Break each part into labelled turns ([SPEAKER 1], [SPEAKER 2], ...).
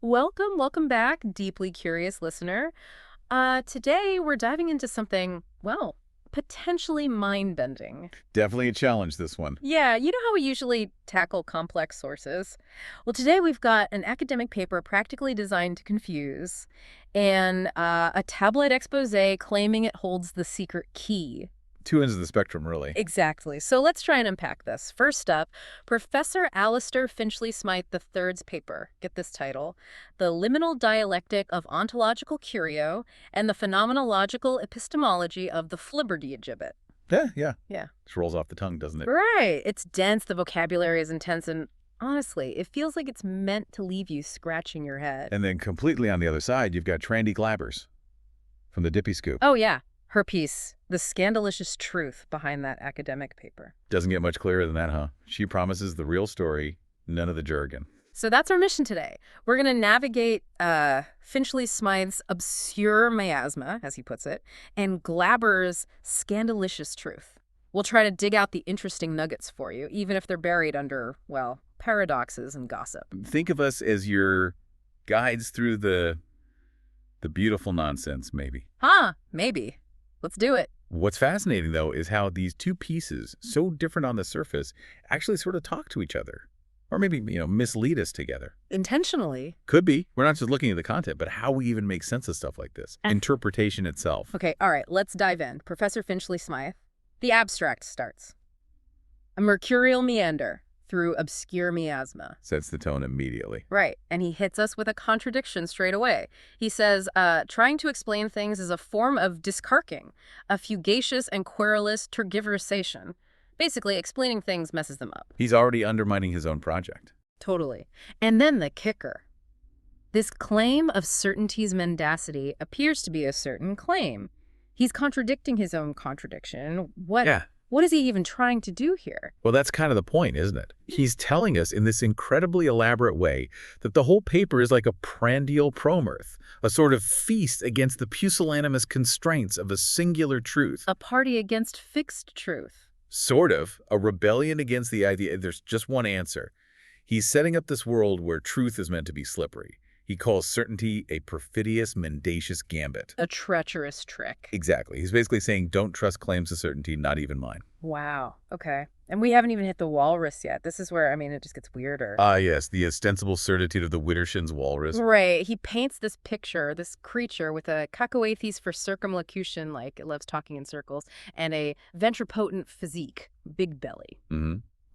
[SPEAKER 1] Welcome back, deeply curious listener. Today we're diving into something, well, potentially mind-bending.
[SPEAKER 2] Definitely a challenge, this one.
[SPEAKER 1] Yeah, you know how we usually tackle complex sources? Well, today we've got an academic paper practically designed to confuse, and a tabloid expose claiming it holds the secret key.
[SPEAKER 2] Two ends of the spectrum, really.
[SPEAKER 1] Exactly. So let's try and unpack this. First up, Professor Alistair Finchley Smythe III's paper, get this title, The Liminal Dialectic of Ontological Curio and the Phenomenological Epistemology of the Flibbertigibbet.
[SPEAKER 2] Yeah.
[SPEAKER 1] Yeah.
[SPEAKER 2] Just rolls off the tongue, doesn't it?
[SPEAKER 1] Right. It's dense, the vocabulary is intense, and honestly, it feels like it's meant to leave you scratching your head.
[SPEAKER 2] And then completely on the other side, you've got Trandy Glabbers from the Dippy Scoop.
[SPEAKER 1] Oh, yeah. Her piece, The Scandalicious Truth Behind That Academic Paper.
[SPEAKER 2] Doesn't get much clearer than that, huh? She promises the real story, none of the jargon.
[SPEAKER 1] So that's our mission today. We're going to navigate Finchley Smythe's obscure miasma, as he puts it, and Glaber's scandalicious truth. We'll try to dig out the interesting nuggets for you, even if they're buried under, well, paradoxes and gossip.
[SPEAKER 2] Think of us as your guides through the beautiful nonsense, maybe.
[SPEAKER 1] Maybe. Let's do it.
[SPEAKER 2] What's fascinating, though, is how these two pieces, so different on the surface, actually sort of talk to each other. Or maybe, mislead us together.
[SPEAKER 1] Intentionally.
[SPEAKER 2] Could be. We're not just looking at the content, but how we even make sense of stuff like this. Interpretation itself.
[SPEAKER 1] Okay, all right, let's dive in. Professor Finchley Smythe. The abstract starts. A mercurial meander through obscure miasma.
[SPEAKER 2] Sets the tone immediately.
[SPEAKER 1] Right, and he hits us with a contradiction straight away. He says, trying to explain things is a form of discarking, a fugacious and querulous tergiversation. Basically, explaining things messes them up.
[SPEAKER 2] He's already undermining his own project.
[SPEAKER 1] Totally. And then the kicker. This claim of certainty's mendacity appears to be a certain claim. He's contradicting his own contradiction. What is he even trying to do here?
[SPEAKER 2] Well, that's kind of the point, isn't it? He's telling us in this incredibly elaborate way that the whole paper is like a prandial promirth, a sort of feast against the pusillanimous constraints of a singular truth.
[SPEAKER 1] A party against fixed truth.
[SPEAKER 2] Sort of. A rebellion against the idea there's just one answer. He's setting up this world where truth is meant to be slippery. He calls certainty a perfidious, mendacious gambit.
[SPEAKER 1] A treacherous trick.
[SPEAKER 2] Exactly. He's basically saying, don't trust claims of certainty, not even mine.
[SPEAKER 1] Wow. Okay. And we haven't even hit the walrus yet. This is where, it just gets weirder.
[SPEAKER 2] Yes, the ostensible certitude of the Widdershins walrus.
[SPEAKER 1] Right. He paints this picture, this creature with a cacoethes for circumlocution, like it loves talking in circles, and a ventripotent physique, big belly.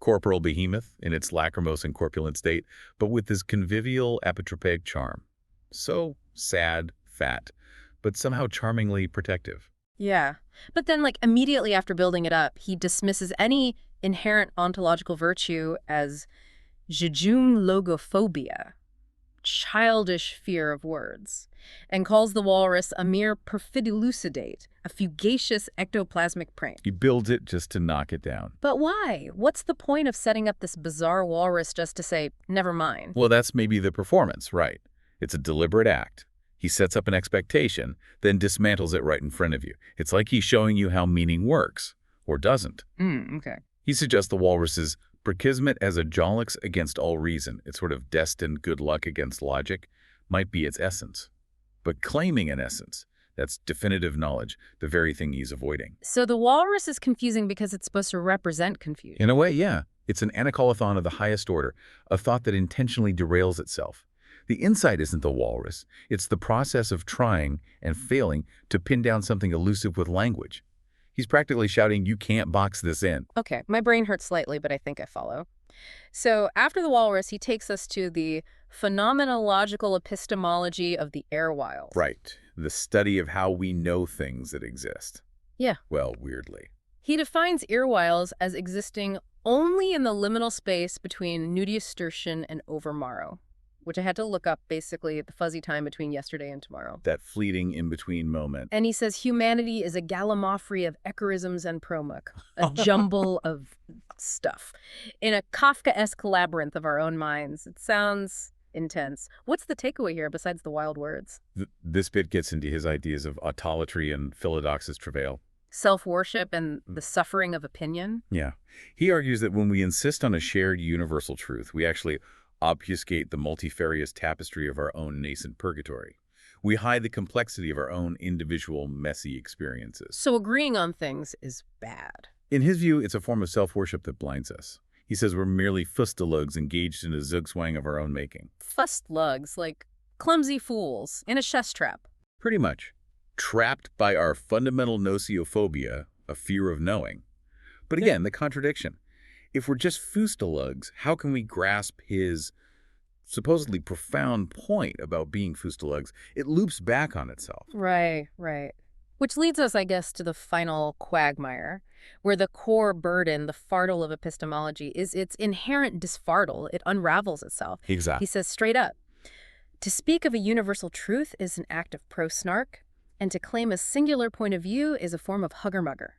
[SPEAKER 2] Corporal behemoth in its lachrymose and corpulent state, but with this convivial apotropaic charm. So sad, fat, but somehow charmingly protective.
[SPEAKER 1] Yeah. But then, immediately after building it up, he dismisses any inherent ontological virtue as jejune logophobia, childish fear of words, and calls the walrus a mere perfidilucidate, a fugacious ectoplasmic prank.
[SPEAKER 2] He builds it just to knock it down.
[SPEAKER 1] But why? What's the point of setting up this bizarre walrus just to say, never mind?
[SPEAKER 2] Well, that's maybe the performance, right? It's a deliberate act. He sets up an expectation, then dismantles it right in front of you. It's like he's showing you how meaning works, or doesn't.
[SPEAKER 1] Okay.
[SPEAKER 2] He suggests the walrus is prakismet as a jolix against all reason. It's sort of destined good luck against logic, might be its essence. But claiming an essence, that's definitive knowledge, the very thing he's avoiding.
[SPEAKER 1] So the walrus is confusing because it's supposed to represent confusion.
[SPEAKER 2] In a way, yeah. It's an anacolathon of the highest order, a thought that intentionally derails itself. The insight isn't the walrus. It's the process of trying and failing to pin down something elusive with language. He's practically shouting, you can't box this in.
[SPEAKER 1] Okay, my brain hurts slightly, but I think I follow. So after the walrus, he takes us to the phenomenological epistemology of the erewhiles.
[SPEAKER 2] Right. The study of how we know things that exist.
[SPEAKER 1] Yeah.
[SPEAKER 2] Well, weirdly.
[SPEAKER 1] He defines erewhiles as existing only in the liminal space between nudiustertian and overmorrow, which I had to look up, basically the fuzzy time between yesterday and tomorrow.
[SPEAKER 2] That fleeting in-between moment.
[SPEAKER 1] And he says humanity is a gallimaufry of echorisms and promuk, a jumble of stuff, in a Kafkaesque labyrinth of our own minds. It sounds intense. What's the takeaway here besides the wild words?
[SPEAKER 2] This bit gets into his ideas of autolatry and philodoxis travail.
[SPEAKER 1] Self-worship and the suffering of opinion?
[SPEAKER 2] Yeah. He argues that when we insist on a shared universal truth, we actually obfuscate the multifarious tapestry of our own nascent purgatory. We hide the complexity of our own individual messy experiences.
[SPEAKER 1] So agreeing on things is bad.
[SPEAKER 2] In his view, it's a form of self-worship that blinds us. He says we're merely fustalugs engaged in a zugzwang of our own making.
[SPEAKER 1] Fustlugs, like clumsy fools in a chess trap.
[SPEAKER 2] Pretty much. Trapped by our fundamental noceophobia, a fear of knowing. But again, the contradiction. If we're just fustalugs, how can we grasp his supposedly profound point about being fustalugs? It loops back on itself.
[SPEAKER 1] Right. Which leads us, I guess, to the final quagmire, where the core burden, the fardel of epistemology, is its inherent disfardel. It unravels itself.
[SPEAKER 2] Exactly.
[SPEAKER 1] He says straight up, to speak of a universal truth is an act of pro-snark, and to claim a singular point of view is a form of hugger-mugger.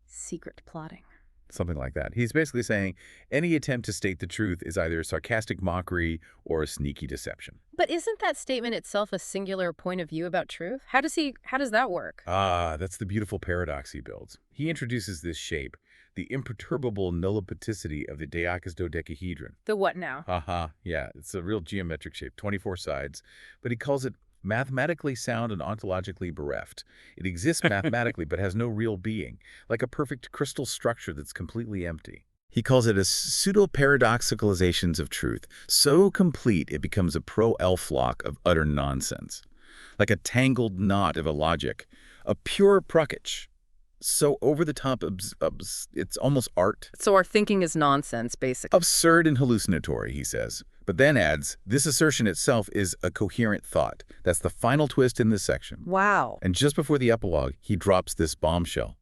[SPEAKER 1] Secret plotting.
[SPEAKER 2] Something like that. He's basically saying any attempt to state the truth is either a sarcastic mockery or a sneaky deception.
[SPEAKER 1] But isn't that statement itself a singular point of view about truth? How does that work?
[SPEAKER 2] That's the beautiful paradox he builds. He introduces this shape, the imperturbable nullipaticity of the dodecahedron.
[SPEAKER 1] The what now?
[SPEAKER 2] Yeah, it's a real geometric shape, 24 sides, but he calls it mathematically sound and ontologically bereft. It exists mathematically but has no real being, like a perfect crystal structure that's completely empty. He calls it a pseudo-paradoxicalizations of truth, so complete it becomes a pro-elf-lock of utter nonsense, like a tangled knot of illogic, a pure pruckage. So over-the-top, it's almost art.
[SPEAKER 1] So our thinking is nonsense, basically.
[SPEAKER 2] Absurd and hallucinatory, he says. But then adds, this assertion itself is a coherent thought. That's the final twist in this section.
[SPEAKER 1] Wow.
[SPEAKER 2] And just before the epilogue, he drops this bombshell.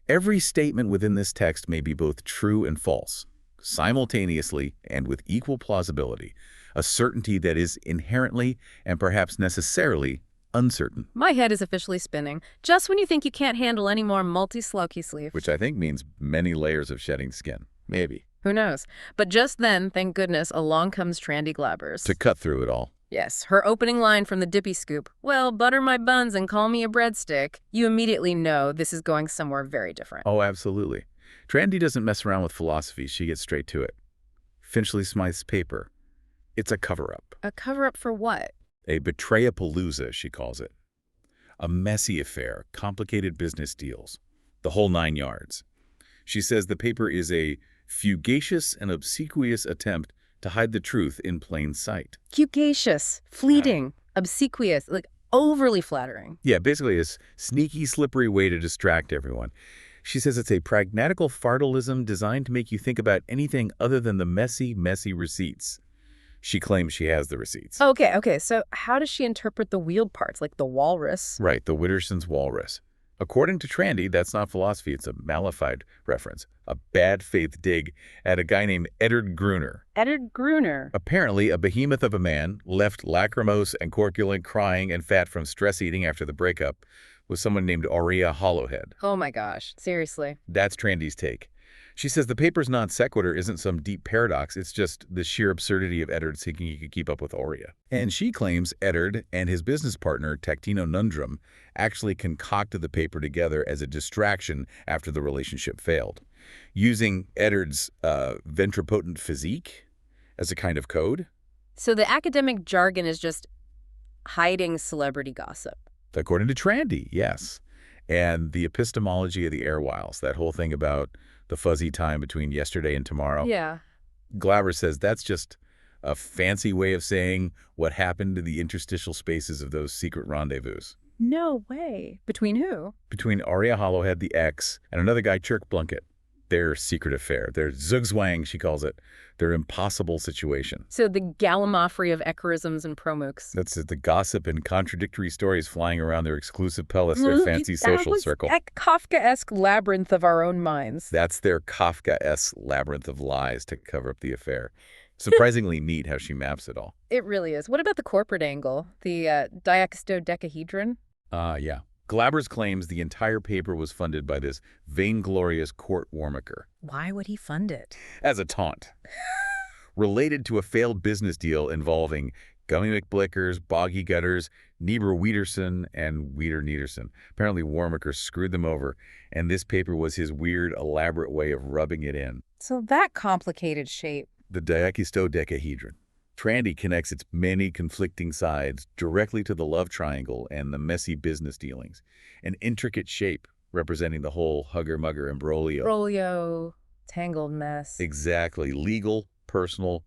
[SPEAKER 2] Every statement within this text may be both true and false, simultaneously and with equal plausibility, a certainty that is inherently and perhaps necessarily uncertain.
[SPEAKER 1] My head is officially spinning, just when you think you can't handle any more multi-slokey sleeve.
[SPEAKER 2] Which I think means many layers of shedding skin. Maybe.
[SPEAKER 1] Who knows? But just then, thank goodness, along comes Trandy Glabbers.
[SPEAKER 2] To cut through it all.
[SPEAKER 1] Yes, her opening line from the Dippy Scoop, well, butter my buns and call me a breadstick. You immediately know this is going somewhere very different.
[SPEAKER 2] Oh, absolutely. Trandy doesn't mess around with philosophy. She gets straight to it. Finchley Smythe's paper. It's a cover-up.
[SPEAKER 1] A cover-up for what?
[SPEAKER 2] A betrayapalooza, she calls it. A messy affair, complicated business deals, the whole 9 yards. She says the paper is a fugacious and obsequious attempt to hide the truth in plain sight.
[SPEAKER 1] Fugacious, fleeting, obsequious, like overly flattering.
[SPEAKER 2] Yeah, basically a sneaky, slippery way to distract everyone. She says it's a pragmatical fardelism designed to make you think about anything other than the messy receipts. She claims she has the receipts.
[SPEAKER 1] Okay, so how does she interpret the wheeled parts, like the walrus?
[SPEAKER 2] Right, the Witterson's walrus. According to Trandy, that's not philosophy, it's a Malafide reference, a bad faith dig at a guy named Eddard Gruner.
[SPEAKER 1] Eddard Gruner.
[SPEAKER 2] Apparently a behemoth of a man, left lachrymose and corpulent, crying and fat from stress eating after the breakup, was someone named Aurea Hollowhead.
[SPEAKER 1] Oh my gosh, seriously.
[SPEAKER 2] That's Trandy's take. She says the paper's non sequitur isn't some deep paradox, it's just the sheer absurdity of Eddard thinking he could keep up with Aurea. And she claims Eddard and his business partner, Tactino Nundrum, actually concocted the paper together as a distraction after the relationship failed, using Eddard's ventripotent physique as a kind of code.
[SPEAKER 1] So the academic jargon is just hiding celebrity gossip.
[SPEAKER 2] According to Trandy, yes. And the epistemology of the Erewhiles, that whole thing about the fuzzy time between yesterday and tomorrow.
[SPEAKER 1] Yeah.
[SPEAKER 2] Glabbers says that's just a fancy way of saying what happened in the interstitial spaces of those secret rendezvous.
[SPEAKER 1] No way. Between who?
[SPEAKER 2] Between Aurea Hollowhead, the ex, and another guy, Chirk Blunkett. Their secret affair. Their zugzwang, she calls it. Their impossible situation.
[SPEAKER 1] So the gallimaufry of echorisms and promooks.
[SPEAKER 2] That's the gossip and contradictory stories flying around their exclusive palace, their fancy social circle.
[SPEAKER 1] Kafkaesque labyrinth of our own minds.
[SPEAKER 2] That's their Kafkaesque labyrinth of lies to cover up the affair. Surprisingly neat how she maps it all.
[SPEAKER 1] It really is. What about the corporate angle? The dodecahedron?
[SPEAKER 2] Yeah. Glabbers claims the entire paper was funded by this vainglorious court warmaker.
[SPEAKER 1] Why would he fund it?
[SPEAKER 2] As a taunt. Related to a failed business deal involving Gummy McBlickers, Boggy Gutters, Niebuhr Wieterson, and Weeder Niederson. Apparently Warmaker screwed them over, and this paper was his weird, elaborate way of rubbing it in.
[SPEAKER 1] So that complicated shape.
[SPEAKER 2] the diachistodecahedron. Trandy connects its many conflicting sides directly to the love triangle and the messy business dealings, an intricate shape representing the whole hugger-mugger imbroglio.
[SPEAKER 1] Imbroglio, tangled mess.
[SPEAKER 2] Exactly. Legal, personal,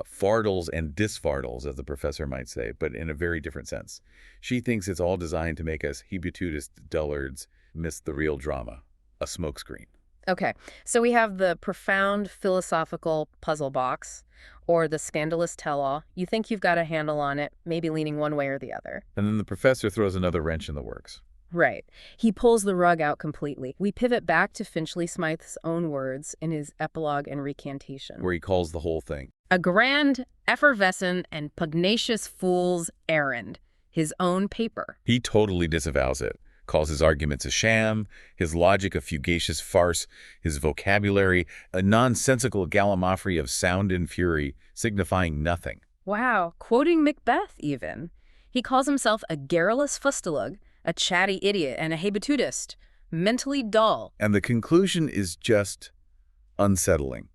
[SPEAKER 2] fardals and disfardals, as the professor might say, but in a very different sense. She thinks it's all designed to make us hebututist dullards miss the real drama, a smokescreen.
[SPEAKER 1] Okay, so we have the profound philosophical puzzle box, or the scandalous tell-all. You think you've got a handle on it, maybe leaning one way or the other.
[SPEAKER 2] And then the professor throws another wrench in the works.
[SPEAKER 1] Right. He pulls the rug out completely. We pivot back to Finchley Smythe's own words in his epilogue and recantation.
[SPEAKER 2] Where he calls the whole thing
[SPEAKER 1] A grand, effervescent, and pugnacious fool's errand. His own paper.
[SPEAKER 2] He totally disavows it, calls his arguments a sham, his logic a fugacious farce, his vocabulary a nonsensical gallimaufry of sound and fury, signifying nothing.
[SPEAKER 1] Wow, quoting Macbeth even. He calls himself a garrulous fustalug, a chatty idiot, and a hebututist, mentally dull.
[SPEAKER 2] And the conclusion is just unsettling.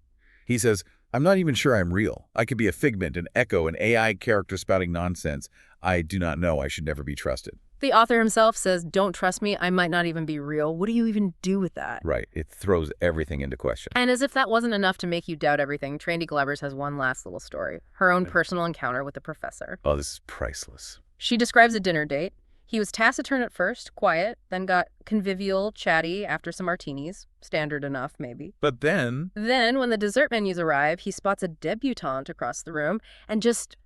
[SPEAKER 2] He says, I'm not even sure I'm real. I could be a figment, an echo, an AI character spouting nonsense. I do not know. I should never be trusted.
[SPEAKER 1] The author himself says, don't trust me, I might not even be real. What do you even do with that?
[SPEAKER 2] Right. It throws everything into question.
[SPEAKER 1] And as if that wasn't enough to make you doubt everything, Trandy Glabbers has one last little story. Her own personal encounter with the professor.
[SPEAKER 2] Oh, this is priceless.
[SPEAKER 1] She describes a dinner date. He was taciturn at first, quiet, then got convivial, chatty after some martinis. Standard enough, maybe.
[SPEAKER 2] But then,
[SPEAKER 1] when the dessert menus arrive, he spots a debutante across the room and just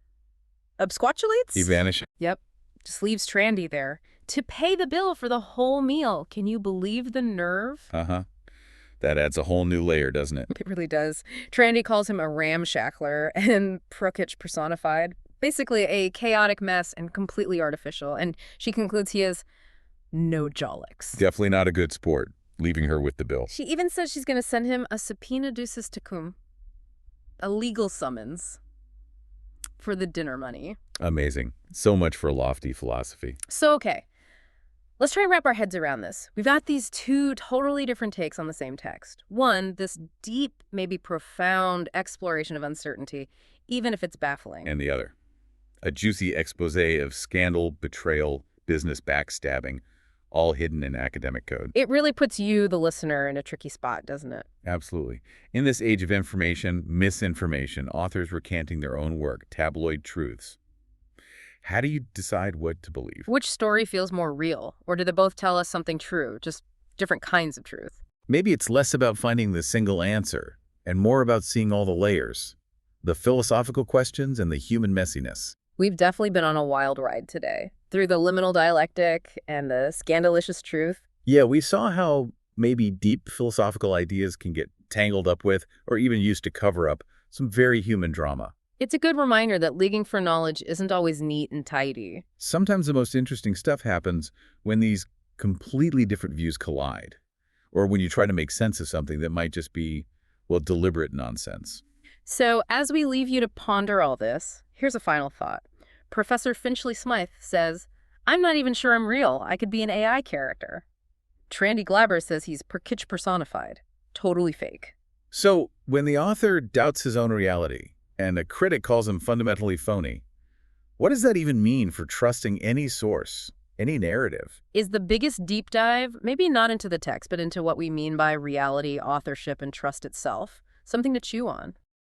[SPEAKER 1] absquatulates?
[SPEAKER 2] he vanishes.
[SPEAKER 1] Yep. Just leaves Trandy there to pay the bill for the whole meal. Can you believe the nerve?
[SPEAKER 2] Uh-huh. That adds a whole new layer, doesn't it?
[SPEAKER 1] It really does. Trandy calls him a ramshackler and Prokich personified. Basically a chaotic mess and completely artificial. And she concludes he is no jolix.
[SPEAKER 2] Definitely not a good sport, leaving her with the bill.
[SPEAKER 1] She even says she's going to send him a subpoena ducis tecum, a legal summons for the dinner money.
[SPEAKER 2] Amazing. So much for lofty philosophy.
[SPEAKER 1] So, okay, let's try and wrap our heads around this. We've got these two totally different takes on the same text. One, this deep, maybe profound exploration of uncertainty, even if it's baffling.
[SPEAKER 2] And the other, a juicy expose of scandal, betrayal, business backstabbing, all hidden in academic code.
[SPEAKER 1] It really puts you, the listener, in a tricky spot, doesn't it?
[SPEAKER 2] Absolutely. In this age of information, misinformation, authors recanting their own work, tabloid truths. How do you decide what to believe?
[SPEAKER 1] Which story feels more real? Or do they both tell us something true, just different kinds of truth?
[SPEAKER 2] Maybe it's less about finding the single answer and more about seeing all the layers, the philosophical questions and the human messiness.
[SPEAKER 1] We've definitely been on a wild ride today, through the liminal dialectic and the scandalicious truth.
[SPEAKER 2] Yeah, we saw how maybe deep philosophical ideas can get tangled up with, or even used to cover up, some very human drama.
[SPEAKER 1] It's a good reminder that leaguing for knowledge isn't always neat and tidy.
[SPEAKER 2] Sometimes the most interesting stuff happens when these completely different views collide, or when you try to make sense of something that might just be, well, deliberate nonsense.
[SPEAKER 1] So as we leave you to ponder all this, here's a final thought. Professor Finchley Smythe says, I'm not even sure I'm real. I could be an AI character. Trandy Glabbers says he's Prokich personified. Totally fake.
[SPEAKER 2] So when the author doubts his own reality, and a critic calls him fundamentally phony, what does that even mean for trusting any source, any narrative?
[SPEAKER 1] Is the biggest deep dive, maybe not into the text, but into what we mean by reality, authorship, and trust itself, something to chew on.